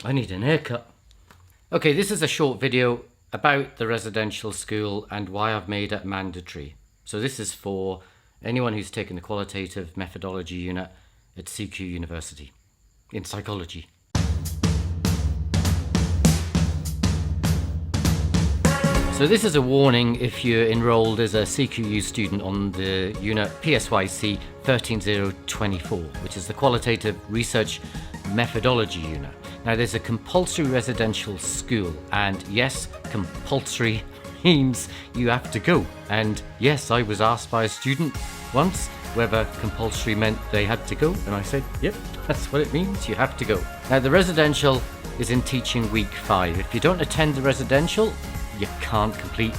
I need an haircut. Okay, this is a short video about the residential school and why I've made it mandatory. So this is for anyone who's taken the qualitative methodology unit at CQ University in psychology. So this is a warning if you're enrolled as a CQU student on the unit PSYC13024, which is the Qualitative Research Methodology unit. Now there's a compulsory residential school, and yes, compulsory means you have to go. And yes, I was asked by a student once whether compulsory meant they had to go, and I said, yep, that's what it means, you have to go. Now the residential is in teaching week 5. If you don't attend the residential, you can't complete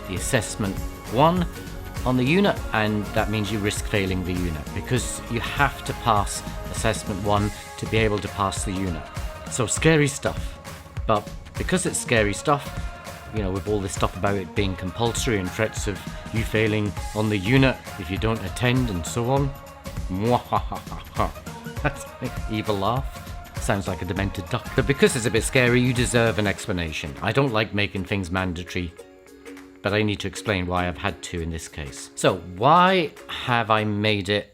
the assessment 1 on the unit, and that means you risk failing the unit because you have to pass assessment 1 to be able to pass the unit. So scary stuff, but because it's scary stuff, you know, with all this stuff about it being compulsory and threats of you failing on the unit if you don't attend and so on, that's an evil laugh. Sounds like a demented duck. But because it's a bit scary, you deserve an explanation. I don't like making things mandatory, but I need to explain why I've had to in this case. So why have I made it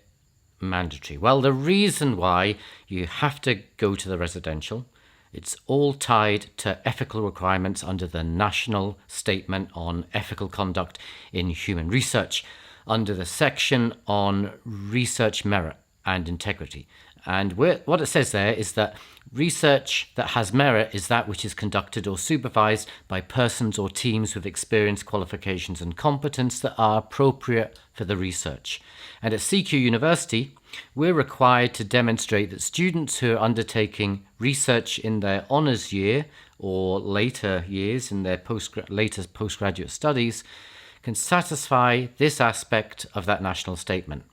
mandatory? Well, the reason why you have to go to the residential, it's all tied to ethical requirements under the National Statement on Ethical Conduct in Human Research, under the section on research merit and integrity. And what it says there is that research that has merit is that which is conducted or supervised by persons or teams with experience, qualifications and competence that are appropriate for the research. And at CQ University, we're required to demonstrate that students who are undertaking research in their honours year or later years in their latest postgraduate studies can satisfy this aspect of that national statement.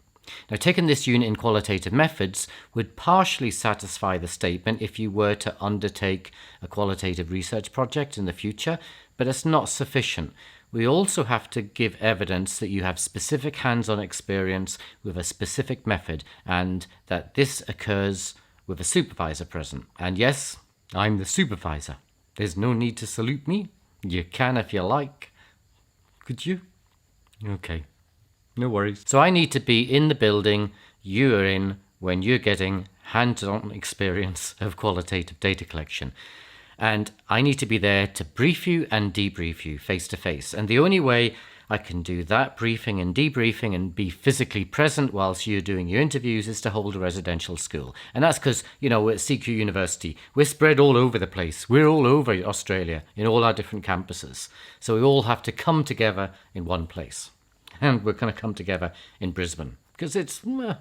Now, taking this unit in qualitative methods would partially satisfy the statement if you were to undertake a qualitative research project in the future, but it's not sufficient. We also have to give evidence that you have specific hands-on experience with a specific method and that this occurs with a supervisor present. And yes, I'm the supervisor. There's no need to salute me. You can if you like. Could you? Okay. No worries. So I need to be in the building you are in when you're getting hands-on experience of qualitative data collection. And I need to be there to brief you and debrief you face to face. And the only way I can do that briefing and debriefing and be physically present whilst you're doing your interviews is to hold a residential school. And that's because, you know, we're at CQ University. We're spread all over the place. We're all over Australia in all our different campuses. So we all have to come together in one place. And we're going to come together in Brisbane because it's not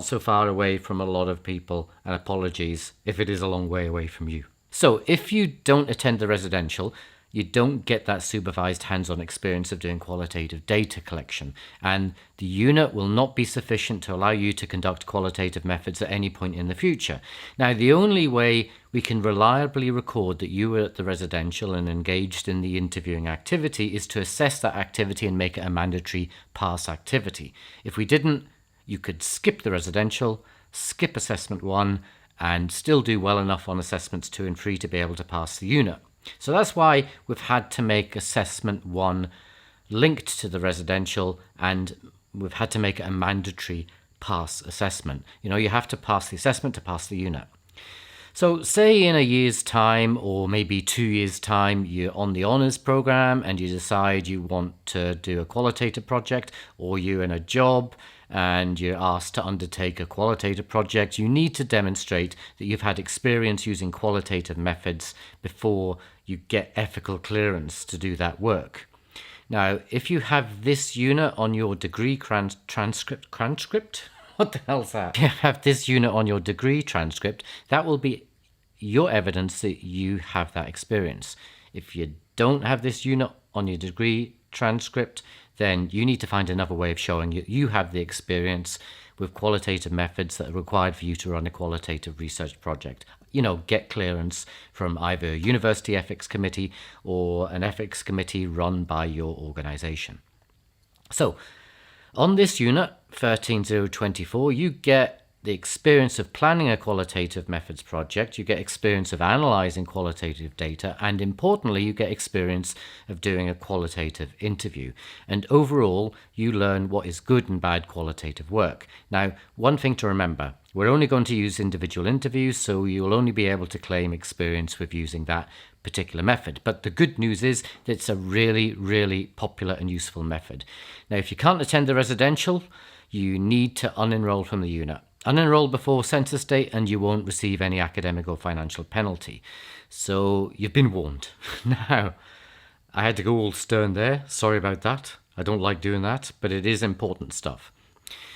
so far away from a lot of people, and apologies if it is a long way away from you. So if you don't attend the residential, you don't get that supervised hands-on experience of doing qualitative data collection, and the unit will not be sufficient to allow you to conduct qualitative methods at any point in the future. Now, the only way we can reliably record that you were at the residential and engaged in the interviewing activity is to assess that activity and make it a mandatory pass activity. If we didn't, you could skip the residential, skip assessment 1, and still do well enough on assessments 2 and 3 to be able to pass the unit. So that's why we've had to make assessment 1 linked to the residential, and we've had to make it a mandatory pass assessment. You know, you have to pass the assessment to pass the unit. So say in a year's time or maybe 2 years' time, you're on the honours programme and you decide you want to do a qualitative project, or you're in a job and you're asked to undertake a qualitative project, you need to demonstrate that you've had experience using qualitative methods before you get ethical clearance to do that work. Now, if you have this unit on your degree transcript? What the hell's that? If you have this unit on your degree transcript, that will be your evidence that you have that experience. If you don't have this unit on your degree transcript, then you need to find another way of showing you have the experience with qualitative methods that are required for you to run a qualitative research project. You know, get clearance from either a university ethics committee or an ethics committee run by your organisation. So, on this unit, 13024, you get the experience of planning a qualitative methods project, you get experience of analysing qualitative data, and importantly, you get experience of doing a qualitative interview. And overall, you learn what is good and bad qualitative work. Now, one thing to remember, we're only going to use individual interviews, so you'll only be able to claim experience with using that particular method. But the good news is that it's a really, really popular and useful method. Now, if you can't attend the residential, you need to unenroll from the unit. Unenroll before census date and you won't receive any academic or financial penalty. So you've been warned. Now, I had to go all stern there. Sorry about that. I don't like doing that, but it is important stuff.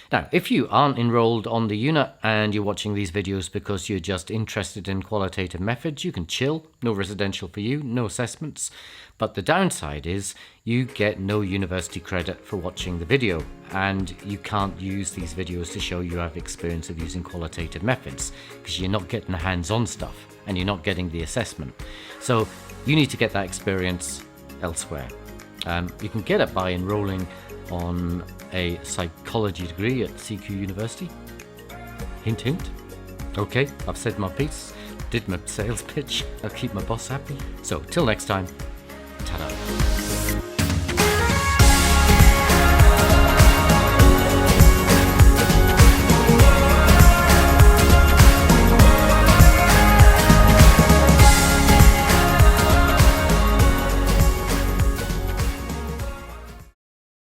Now, if you aren't enrolled on the unit and you're watching these videos because you're just interested in qualitative methods, you can chill. No residential for you, no assessments. But the downside is you get no university credit for watching the video, and you can't use these videos to show you have experience of using qualitative methods because you're not getting the hands-on stuff and you're not getting the assessment. So you need to get that experience elsewhere. You can get it by enrolling on a psychology degree at CQ University. Hint, hint. Okay, I've said my piece, did my sales pitch. I'll keep my boss happy. So, till next time, ta-da.